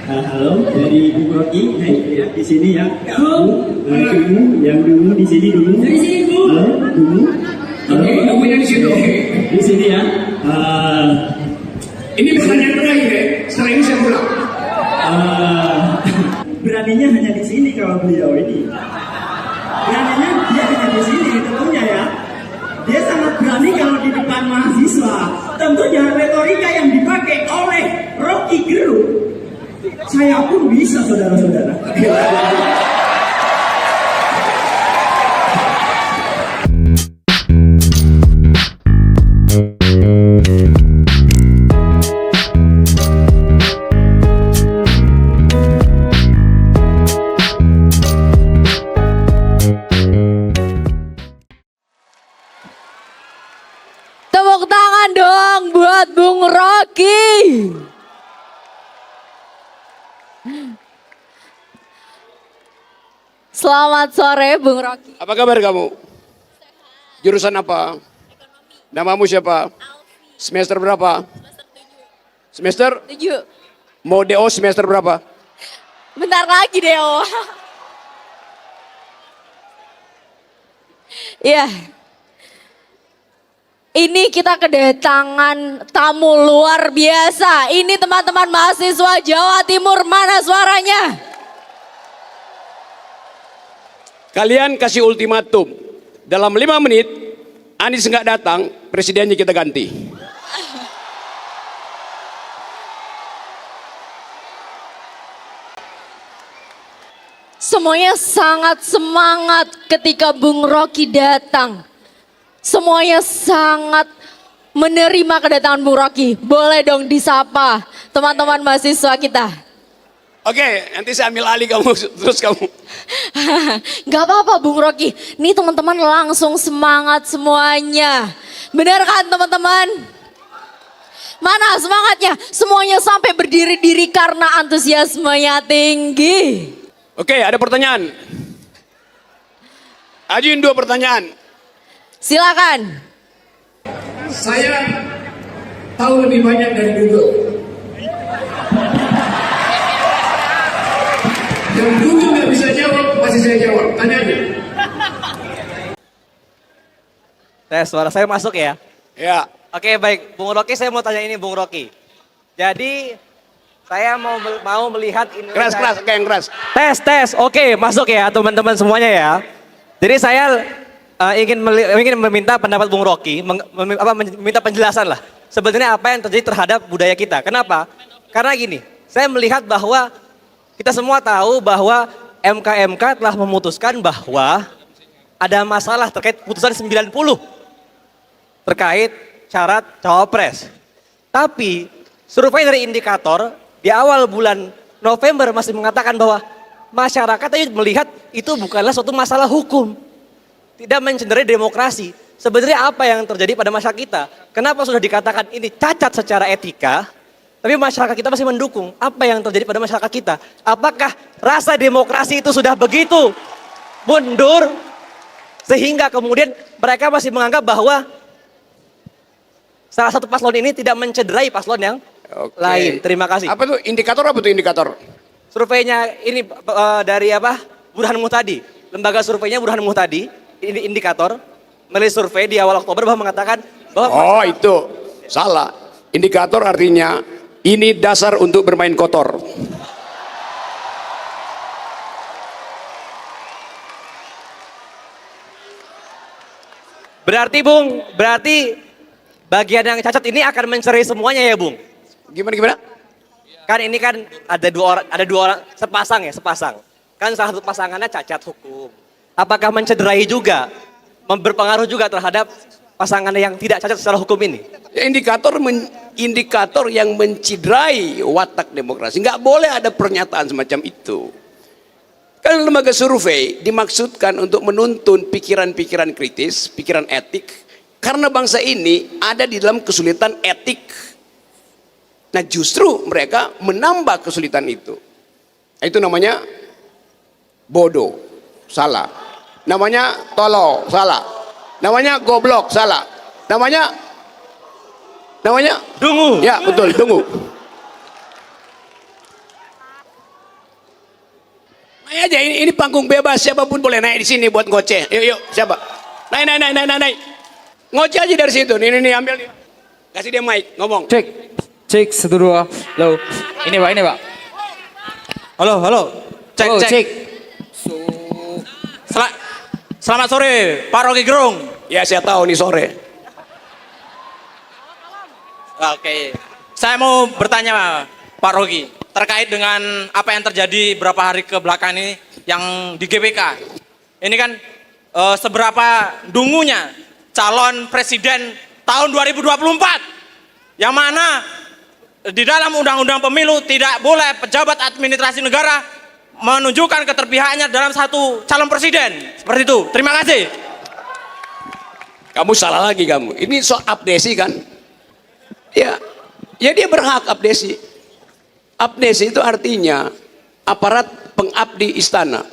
Halo, dari Bung Rocky. Hai, ya, di sini ya. Yang dulu di sini dulu. Dari sini Bu. Halo, dulu. Oke, namanya di situ. Di sini ya. Ini pertanyaan terakhir ya. Setelah ini saya pulang. Beraninya hanya di sini kalau beliau ini. Beraninya dia hanya di sini tentunya ya. Dia sangat berani kalau di depan mahasiswa. Tentunya retorika yang dipakai oleh Rocky Gerung, saya pun bisa, saudara-saudara. Tepuk tangan dong buat Bung Rocky. Selamat sore Bung Rocky. Apa kabar kamu? Jurusan apa? Namamu siapa? Semester berapa? Semester? 7. Mau DO semester berapa? Bentar lagi Deo. Iya. Ini kita kedatangan tamu luar biasa. Ini teman-teman mahasiswa Jawa Timur, mana suaranya? Kalian kasih ultimatum. Dalam 5 menit, Anies nggak datang, presidennya kita ganti. Semuanya sangat semangat ketika Bung Rocky datang. Semuanya sangat menerima kedatangan Bung Rocky. Boleh dong disapa teman-teman mahasiswa kita. Oke, nanti saya ambil alih kamu, terus kamu. Gak apa-apa Bung Rocky. Nih teman-teman langsung semangat semuanya. Benar kan teman-teman? Mana semangatnya? Semuanya sampai berdiri-diri karena antusiasmenya tinggi. Oke, ada pertanyaan. Ajuin 2 pertanyaan. Silakan. Saya tahu lebih banyak dari Google. Yang Google nggak bisa jawab, masih saya jawab. Tanya aja. Tes, suara saya masuk ya? Ya, Oke baik, Bung Rocky saya mau tanya ini Bung Rocky. Jadi saya mau melihat Indonesia. keras, kayak yang keras. Tes, oke masuk ya teman-teman semuanya ya. Jadi saya ingin meminta pendapat Bung Rocky, meminta penjelasan lah. Sebenarnya apa yang terjadi terhadap budaya kita. Kenapa? Karena gini, saya melihat bahwa kita semua tahu bahwa MK telah memutuskan bahwa ada masalah terkait putusan 90 terkait syarat cawapres. Tapi survei dari indikator di awal bulan November masih mengatakan bahwa masyarakat tadi melihat itu bukanlah suatu masalah hukum. Tidak mencederai demokrasi. Sebenarnya apa yang terjadi pada masyarakat kita? Kenapa sudah dikatakan ini cacat secara etika, tapi masyarakat kita masih mendukung? Apa yang terjadi pada masyarakat kita? Apakah rasa demokrasi itu sudah begitu mundur, sehingga kemudian mereka masih menganggap bahwa salah satu paslon ini tidak mencederai paslon yang lain? Terima kasih. Apa tuh indikator, apa tuh indikator? Surveinya ini dari apa? Burhan Muhtadi. Lembaga surveinya Burhan Muhtadi. Ini indikator merilis survei di awal Oktober bahwa mengatakan bahwa Oh itu, salah. Indikator artinya ini dasar untuk bermain kotor. berarti Bung, berarti bagian yang cacat ini akan mencerai semuanya ya Bung? Gimana? Kan ini kan ada dua orang sepasang. Kan salah satu pasangannya cacat hukum. Apakah mencederai juga, berpengaruh juga terhadap pasangan yang tidak cacat secara hukum ini? Ya, indikator yang menciderai watak demokrasi. Nggak boleh ada pernyataan semacam itu. Kan lembaga survei dimaksudkan untuk menuntun pikiran-pikiran kritis, pikiran etik. Karena bangsa ini ada di dalam kesulitan etik. Nah justru mereka menambah kesulitan itu. Itu namanya bodoh, salah. Namanya tolol, salah. Namanya goblok, salah. Namanya dungu. ya betul, dungu. Naik aja, ini panggung bebas, siapapun boleh naik di sini buat ngoceh. Yuk, siapa? Naik. Ngoceh aja dari situ. Nih, ambil nih. Kasih dia mic, ngomong. Cek 1 2. Halo. Ini Pak. Halo. Cek. Oh, cek. Selamat sore, Pak Rocky Gerung. Ya, saya tahu nih sore. Oke. Saya mau bertanya Pak Rocky terkait dengan apa yang terjadi beberapa hari ke belakang ini yang di GBK. Ini kan seberapa dungunya calon presiden tahun 2024 yang mana di dalam undang-undang pemilu tidak boleh pejabat administrasi negara menunjukkan keterpihakannya dalam satu calon presiden. Seperti itu. Terima kasih. Kamu salah lagi kamu. Ini soal abdesi kan? Ya dia berhak abdesi. Abdesi itu artinya aparat pengabdi istana.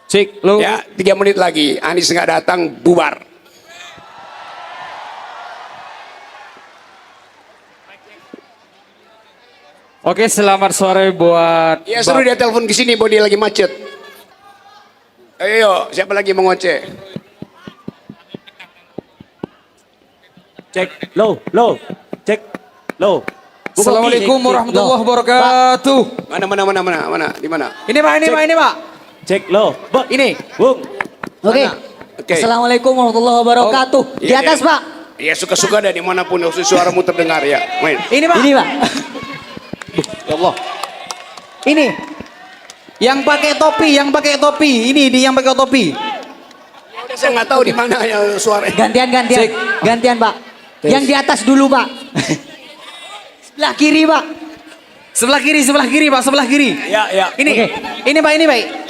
Cek lo. Ya, 3 menit lagi. Anies nggak datang, bubar. Oke, selamat sore buat Ya, suruh dia telepon ke sini, dia lagi macet. Ayo, siapa lagi mau ngoceh? Cek. Low. Cek. Low. Assalamualaikum warahmatullahi wabarakatuh. Mana? Di mana? Ini Pak. Cek low. Ini. Bung. Oke. Oke. Assalamualaikum warahmatullahi wabarakatuh. Di Iya, atas, iya. Pak. Ya, suka-suka deh dimanapun suaramu terdengar ya. Main. Ini Pak. Ini, Pak. Ya Allah. Ini. Yang pakai topi. Ini yang pakai topi. Udah, saya nggak tahu di mana ya suaranya. Gantian, Pak. Yang di atas dulu, Pak. Sebelah kiri, Pak. Sebelah kiri, Pak. Sebelah kiri. Ya. Ini. Oke. Ini Pak.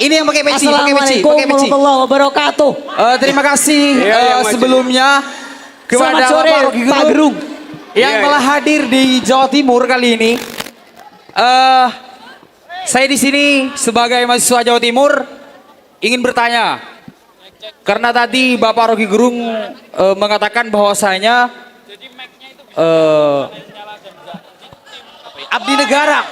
Ini yang pakai peci. Assalamualaikum warahmatullahi wabarakatuh. Terima kasih Iya, yang maju. sebelumnya kepada Selamat sore, Bapak Rocky Pak Gerung. yang Iya, telah hadir di Jawa Timur kali ini. Saya di sini sebagai mahasiswa Jawa Timur ingin bertanya karena tadi Bapak Rocky Gerung mengatakan bahwasanya abdi negara,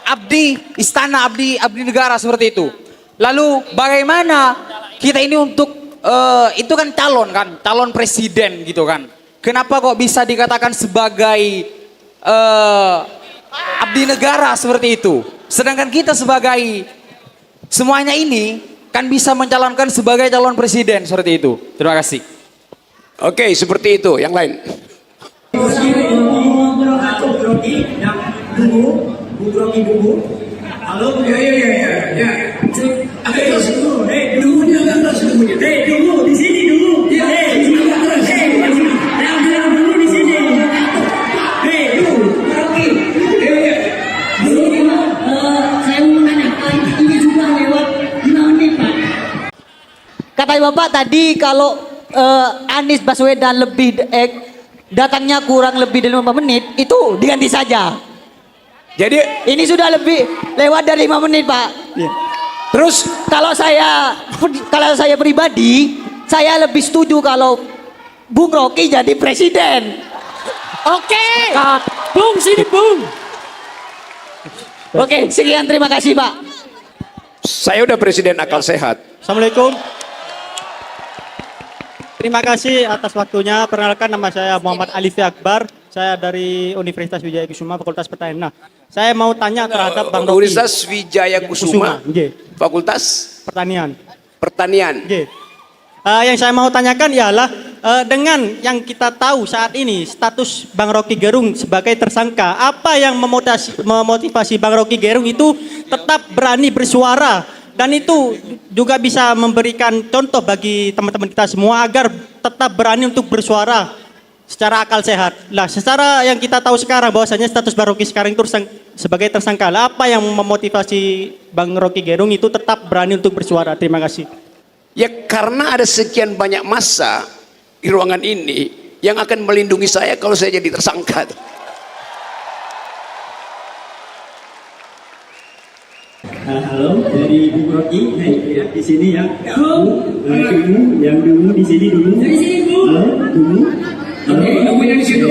abdi istana, abdi negara seperti itu. Lalu bagaimana kita ini untuk itu kan calon presiden gitu kan. Kenapa kok bisa dikatakan sebagai abdi negara seperti itu? Sedangkan kita sebagai semuanya ini kan bisa mencalonkan sebagai calon presiden seperti itu. Terima kasih. Oke, seperti itu. Yang lain. Halo, ya. Dulunya nggak terus dulunya. Dulu di sini dulu. Yang dulu di sini. Dulu. Saya mau nanya, ini juga lewat menit, Pak. Kata Bapak tadi kalau Anies Baswedan datangnya kurang lebih dari 5 menit, itu diganti saja. Jadi Ini sudah lebih lewat dari 5 menit, Pak. Terus kalau saya pribadi, saya lebih setuju kalau Bung Rocky jadi presiden. Oke. Bung, sini Bung. Oke, sekian, terima kasih, Pak. saya udah presiden akal sehat. Assalamualaikum. Terima kasih atas waktunya. Perkenalkan, nama saya Muhammad Alifi Akbar. Saya dari Universitas Wijaya Kusuma, Fakultas Pertanian. Nah, saya mau tanya terhadap Bang Rocky. Universitas Wijaya Kusuma, Nggih. Fakultas Pertanian. Pertanian. Oke. Yang saya mau tanyakan ialah dengan yang kita tahu saat ini status Bang Rocky Gerung sebagai tersangka, apa yang memotivasi Bang Rocky Gerung itu tetap berani bersuara dan itu juga bisa memberikan contoh bagi teman-teman kita semua agar tetap berani untuk bersuara secara akal sehat. Lah, secara yang kita tahu sekarang bahwasanya status Bang Rocky sekarang itu sebagai tersangka. Lah, apa yang memotivasi Bang Rocky Gerung itu tetap berani untuk bersuara? Terima kasih. Ya, karena ada sekian banyak massa di ruangan ini yang akan melindungi saya kalau saya jadi tersangka. Halo, dari Bung Rocky. Ya, di sini ya. Yang dulu di sini dulu. Halo, dulu. Nungguin di situ.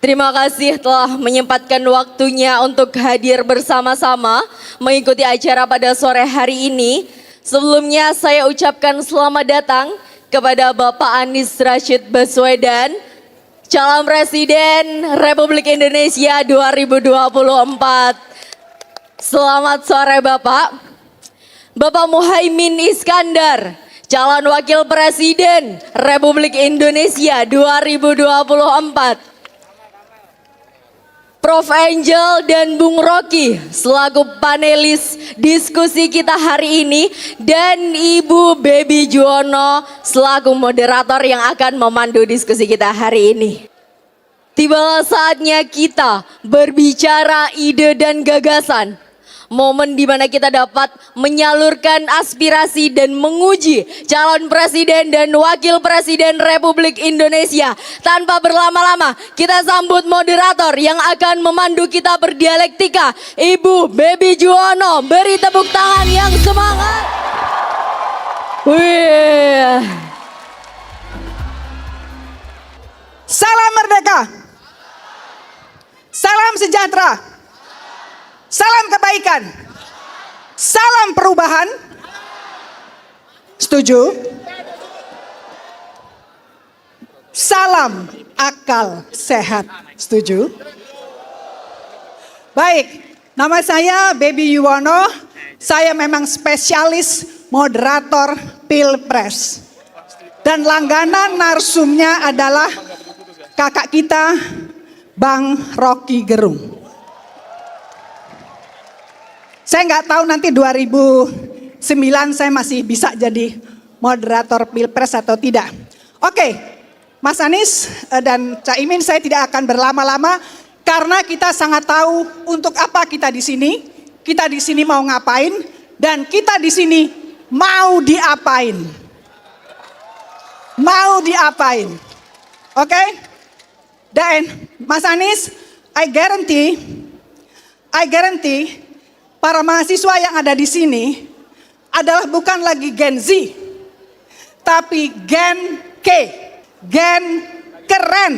Terima kasih telah menyempatkan waktunya untuk hadir bersama-sama mengikuti acara pada sore hari ini. Sebelumnya saya ucapkan selamat datang kepada Bapak Anies Rashid Baswedan, calon Presiden Republik Indonesia 2024. Selamat sore Bapak. Bapak Muhaimin Iskandar, calon Wakil Presiden Republik Indonesia 2024. Prof. Angel dan Bung Rocky selaku panelis diskusi kita hari ini, dan Ibu Baby Juwono selaku moderator yang akan memandu diskusi kita hari ini. Tibalah saatnya kita berbicara ide dan gagasan. Momen di mana kita dapat menyalurkan aspirasi dan menguji calon presiden dan wakil presiden Republik Indonesia. Tanpa berlama-lama, kita sambut moderator yang akan memandu kita berdialektika, Ibu Baby Juwono. Beri tepuk tangan yang semangat. Wih. Salam merdeka. Salam sejahtera. Salam kebaikan. Salam perubahan. Setuju? Salam akal sehat. Setuju? Baik, nama saya Baby Juwono. Saya memang spesialis moderator Pilpres. Dan langganan narsumnya adalah kakak kita, Bang Rocky Gerung. Saya nggak tahu nanti 2009 saya masih bisa jadi moderator Pilpres atau tidak. Oke, Mas Anies dan Caimin, saya tidak akan berlama-lama karena kita sangat tahu untuk apa kita di sini. Kita di sini mau ngapain dan kita di sini mau diapain. Mau diapain. Oke? Dan Mas Anies, I guarantee para mahasiswa yang ada di sini adalah bukan lagi Gen Z, tapi Gen K, Gen keren.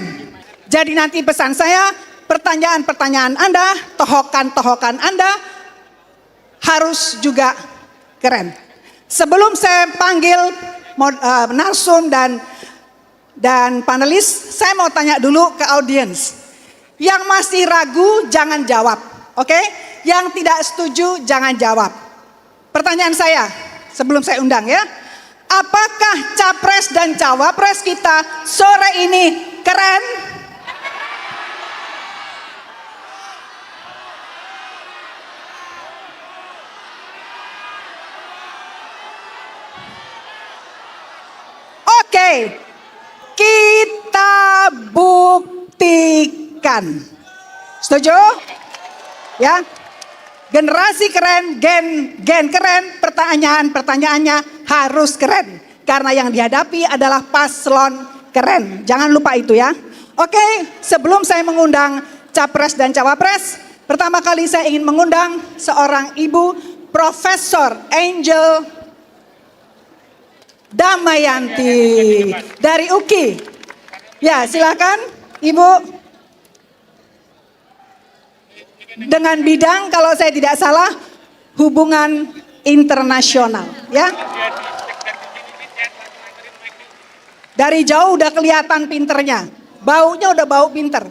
Jadi nanti pesan saya, pertanyaan-pertanyaan Anda, tohokan-tohokan Anda harus juga keren. Sebelum saya panggil narsum dan panelis, saya mau tanya dulu ke audiens. Yang masih ragu jangan jawab, oke? Yang tidak setuju jangan jawab. Pertanyaan saya sebelum saya undang ya. Apakah capres dan cawapres kita sore ini keren? Oke, kita buktikan. Setuju? Ya. Generasi keren, gen keren, pertanyaannya harus keren. Karena yang dihadapi adalah paslon keren. Jangan lupa itu ya. Oke, sebelum saya mengundang capres dan cawapres, pertama kali saya ingin mengundang seorang ibu, Profesor Angel Damayanti dari UKI. Ya, silakan Ibu. Dengan bidang kalau saya tidak salah hubungan internasional, ya. Dari jauh udah kelihatan pinternya, baunya udah bau pinter,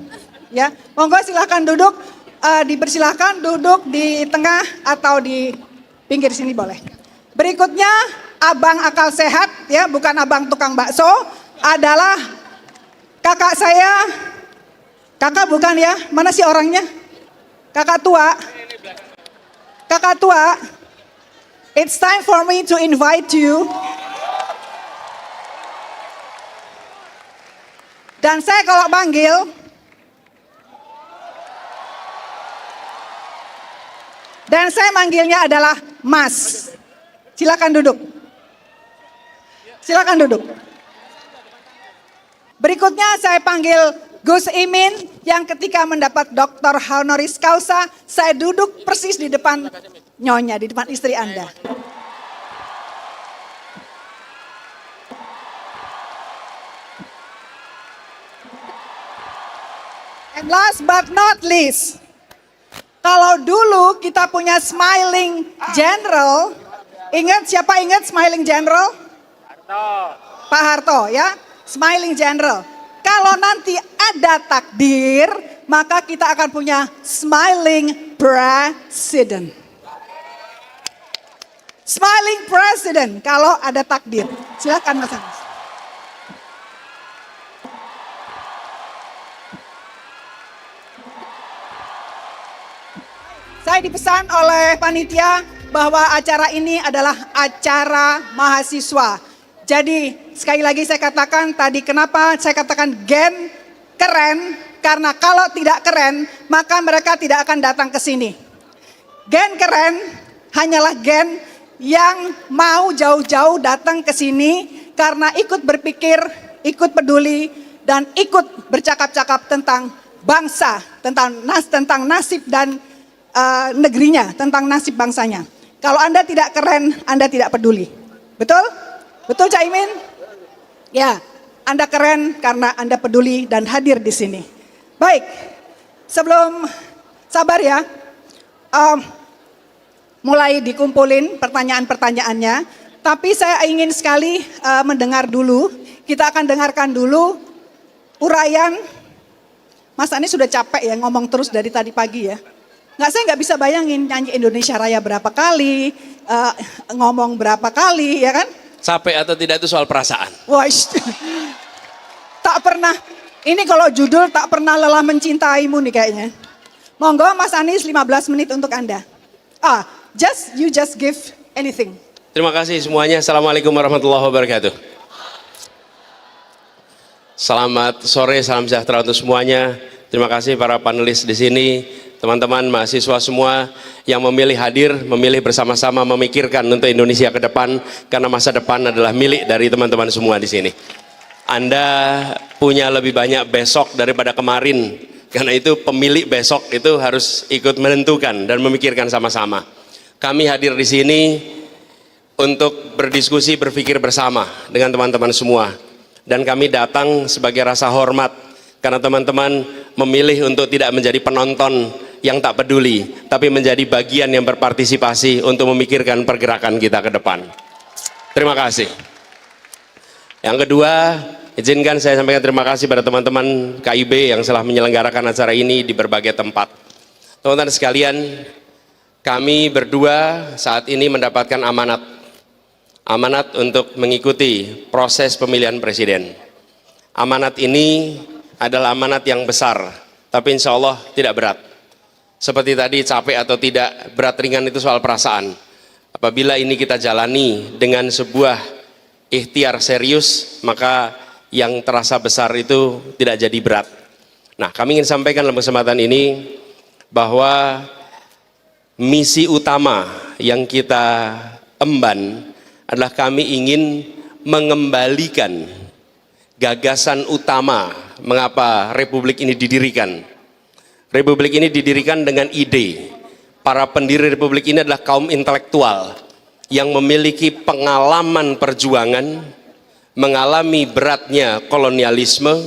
ya. Monggo silakan duduk, dipersilahkan duduk di tengah atau di pinggir sini boleh. Berikutnya abang akal sehat, ya, bukan abang tukang bakso, adalah kakak saya. Kakak bukan ya? Mana sih orangnya? Kakak tua, it's time for me to invite you. Dan saya kalau panggil, dan saya manggilnya adalah Mas. Silakan duduk. Silakan duduk. Berikutnya saya panggil Gus Imin yang ketika mendapat Doktor Honoris Causa, saya duduk persis di depan nyonya, di depan istri Anda. And last but not least. Kalau dulu kita punya smiling general, ingat siapa ingat smiling general? Pak Harto ya, smiling general. Kalau nanti ada takdir, maka kita akan punya smiling president. Smiling president kalau ada takdir. Silakan Mas Anies. Saya dipesan oleh panitia bahwa acara ini adalah acara mahasiswa. Jadi sekali lagi saya katakan tadi kenapa saya katakan Gen keren, karena kalau tidak keren maka mereka tidak akan datang ke sini. Gen keren hanyalah gen yang mau jauh-jauh datang ke sini karena ikut berpikir, ikut peduli, dan ikut bercakap-cakap tentang bangsa, tentang nasib dan negerinya, tentang nasib bangsanya. Kalau Anda tidak keren, Anda tidak peduli. Betul? Betul Caimin? Ya, Anda keren karena Anda peduli dan hadir di sini. Baik, sebelum sabar ya, mulai dikumpulin pertanyaan-pertanyaannya. Tapi saya ingin sekali mendengar dulu, kita akan dengarkan dulu uraian. Mas Anies sudah capek ya ngomong terus dari tadi pagi ya. Saya nggak bisa bayangin nyanyi Indonesia Raya berapa kali, ngomong berapa kali, ya kan? Capek atau tidak itu soal perasaan. Wah, tak pernah. Ini kalau judul tak pernah lelah mencintaimu nih kayaknya. Monggo Mas Anies 15 menit untuk Anda. You just give anything. Terima kasih semuanya. Assalamualaikum warahmatullahi wabarakatuh. Selamat sore, salam sejahtera untuk semuanya. Terima kasih para panelis di sini. Teman-teman mahasiswa semua yang memilih hadir, memilih bersama-sama memikirkan untuk Indonesia ke depan, karena masa depan adalah milik dari teman-teman semua di sini. Anda punya lebih banyak besok daripada kemarin, karena itu pemilik besok itu harus ikut menentukan dan memikirkan sama-sama. Kami hadir di sini untuk berdiskusi, berpikir bersama dengan teman-teman semua, dan kami datang sebagai rasa hormat karena teman-teman memilih untuk tidak menjadi penonton yang tak peduli, tapi menjadi bagian yang berpartisipasi untuk memikirkan pergerakan kita ke depan. Terima kasih. Yang kedua, izinkan saya sampaikan terima kasih pada teman-teman KIB yang telah menyelenggarakan acara ini di berbagai tempat. Teman-teman sekalian, kami berdua saat ini mendapatkan amanat untuk mengikuti proses pemilihan presiden. Amanat ini adalah amanat yang besar, tapi insya Allah tidak berat. Seperti tadi, capek atau tidak, berat ringan itu soal perasaan. Apabila ini kita jalani dengan sebuah ikhtiar serius, maka yang terasa besar itu tidak jadi berat. Nah, kami ingin sampaikan dalam kesempatan ini bahwa misi utama yang kita emban adalah kami ingin mengembalikan gagasan utama mengapa Republik ini didirikan. Republik ini didirikan dengan ide. Para pendiri Republik ini adalah kaum intelektual yang memiliki pengalaman perjuangan, mengalami beratnya kolonialisme,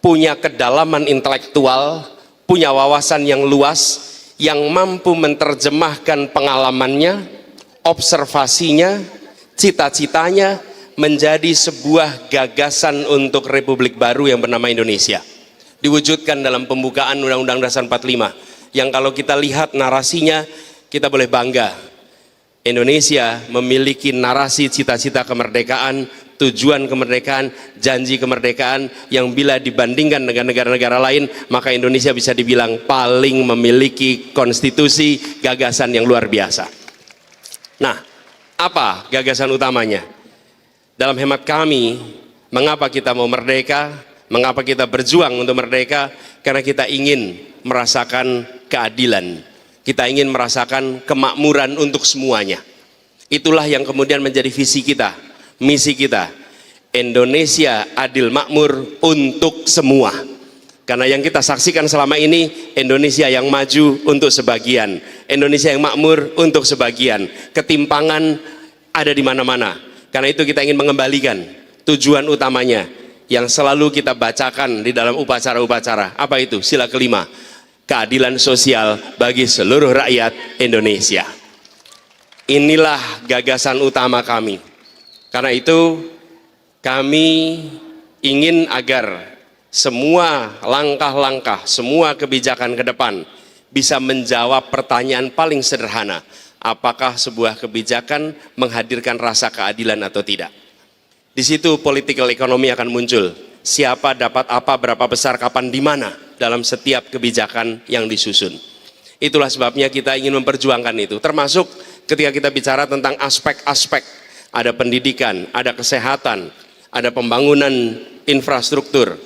punya kedalaman intelektual, punya wawasan yang luas, yang mampu menerjemahkan pengalamannya, observasinya, cita-citanya menjadi sebuah gagasan untuk Republik baru yang bernama Indonesia. Diwujudkan dalam pembukaan Undang-Undang Dasar 45, yang kalau kita lihat narasinya, kita boleh bangga. Indonesia memiliki narasi cita-cita kemerdekaan, tujuan kemerdekaan, janji kemerdekaan, yang bila dibandingkan dengan negara-negara lain, maka Indonesia bisa dibilang paling memiliki konstitusi, gagasan yang luar biasa. Nah, apa gagasan utamanya? Dalam hemat kami, mengapa kita mau merdeka? Mengapa kita berjuang untuk merdeka? Karena kita ingin merasakan keadilan. Kita ingin merasakan kemakmuran untuk semuanya. Itulah yang kemudian menjadi visi kita, misi kita. Indonesia adil makmur untuk semua. Karena yang kita saksikan selama ini, Indonesia yang maju untuk sebagian, Indonesia yang makmur untuk sebagian. Ketimpangan ada di mana-mana. Karena itu kita ingin mengembalikan tujuan utamanya, yang selalu kita bacakan di dalam upacara-upacara. Apa itu? Sila kelima, keadilan sosial bagi seluruh rakyat Indonesia. Inilah gagasan utama kami. Karena itu kami ingin agar semua langkah-langkah, semua kebijakan ke depan bisa menjawab pertanyaan paling sederhana. Apakah sebuah kebijakan menghadirkan rasa keadilan atau tidak? Di situ political economy akan muncul. Siapa dapat apa, berapa besar, kapan, di mana dalam setiap kebijakan yang disusun. Itulah sebabnya kita ingin memperjuangkan itu. Termasuk ketika kita bicara tentang aspek-aspek. Ada pendidikan, ada kesehatan, ada pembangunan infrastruktur,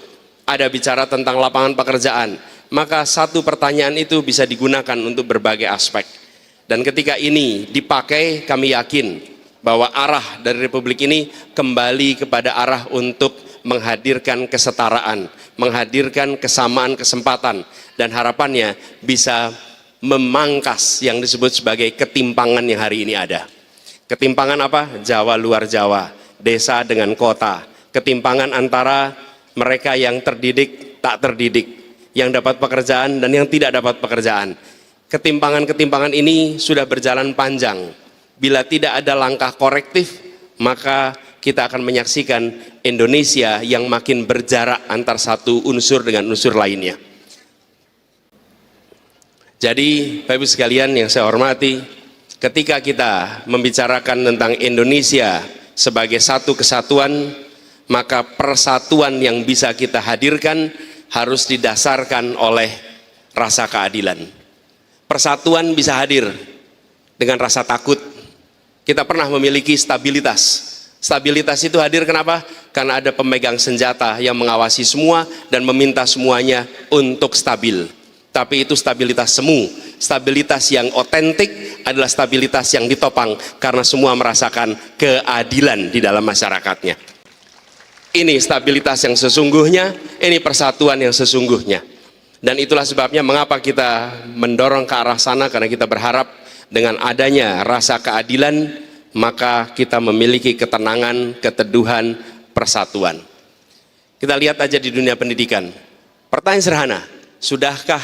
ada bicara tentang lapangan pekerjaan. Maka satu pertanyaan itu bisa digunakan untuk berbagai aspek. Dan ketika ini dipakai, kami yakin bahwa arah dari Republik ini kembali kepada arah untuk menghadirkan kesetaraan, menghadirkan kesamaan kesempatan, dan harapannya bisa memangkas yang disebut sebagai ketimpangan yang hari ini ada. Ketimpangan apa? Jawa luar Jawa, desa dengan kota, ketimpangan antara mereka yang terdidik, tak terdidik, yang dapat pekerjaan dan yang tidak dapat pekerjaan. Ketimpangan-ketimpangan ini sudah berjalan panjang. Bila tidak ada langkah korektif, maka kita akan menyaksikan Indonesia yang makin berjarak antar satu unsur dengan unsur lainnya. Jadi, Bapak Ibu sekalian yang saya hormati, ketika kita membicarakan tentang Indonesia sebagai satu kesatuan, maka persatuan yang bisa kita hadirkan harus didasarkan oleh rasa keadilan. Persatuan bisa hadir dengan rasa takut. Kita pernah memiliki stabilitas. Stabilitas itu hadir kenapa? Karena ada pemegang senjata yang mengawasi semua dan meminta semuanya untuk stabil. Tapi itu stabilitas semu. Stabilitas yang otentik adalah stabilitas yang ditopang karena semua merasakan keadilan di dalam masyarakatnya. Ini stabilitas yang sesungguhnya, ini persatuan yang sesungguhnya. Dan itulah sebabnya mengapa kita mendorong ke arah sana, karena kita berharap dengan adanya rasa keadilan, maka kita memiliki ketenangan, keteduhan, persatuan. Kita lihat aja di dunia pendidikan. Pertanyaan sederhana, sudahkah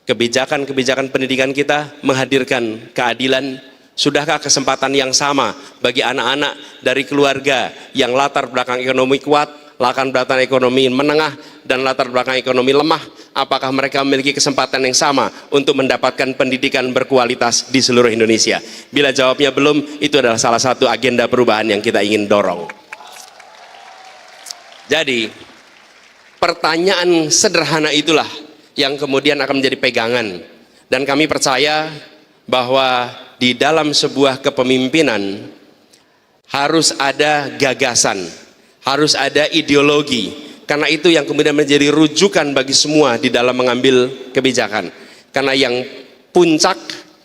kebijakan-kebijakan pendidikan kita menghadirkan keadilan? Sudahkah kesempatan yang sama bagi anak-anak dari keluarga yang latar belakang ekonomi kuat, latar belakang ekonomi menengah, dan latar belakang ekonomi lemah? Apakah mereka memiliki kesempatan yang sama untuk mendapatkan pendidikan berkualitas di seluruh Indonesia? Bila jawabnya belum, itu adalah salah satu agenda perubahan yang kita ingin dorong. Jadi, pertanyaan sederhana itulah yang kemudian akan menjadi pegangan. Dan kami percaya bahwa di dalam sebuah kepemimpinan harus ada gagasan, harus ada ideologi. Karena itu yang kemudian menjadi rujukan bagi semua di dalam mengambil kebijakan. Karena yang puncak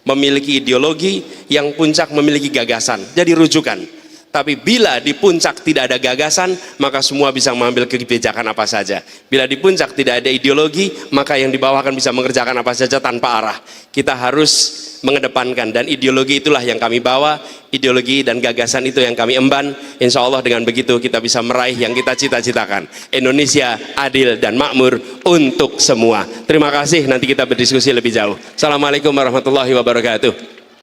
memiliki ideologi, yang puncak memiliki gagasan. Jadi rujukan. Tapi bila di puncak tidak ada gagasan, maka semua bisa mengambil kebijakan apa saja. Bila di puncak tidak ada ideologi, maka yang di bawah akan bisa mengerjakan apa saja tanpa arah. Kita harus mengedepankan, dan ideologi itulah yang kami bawa, ideologi dan gagasan itu yang kami emban. Insya Allah dengan begitu kita bisa meraih yang kita cita-citakan. Indonesia adil dan makmur untuk semua. Terima kasih, nanti kita berdiskusi lebih jauh. Assalamualaikum warahmatullahi wabarakatuh.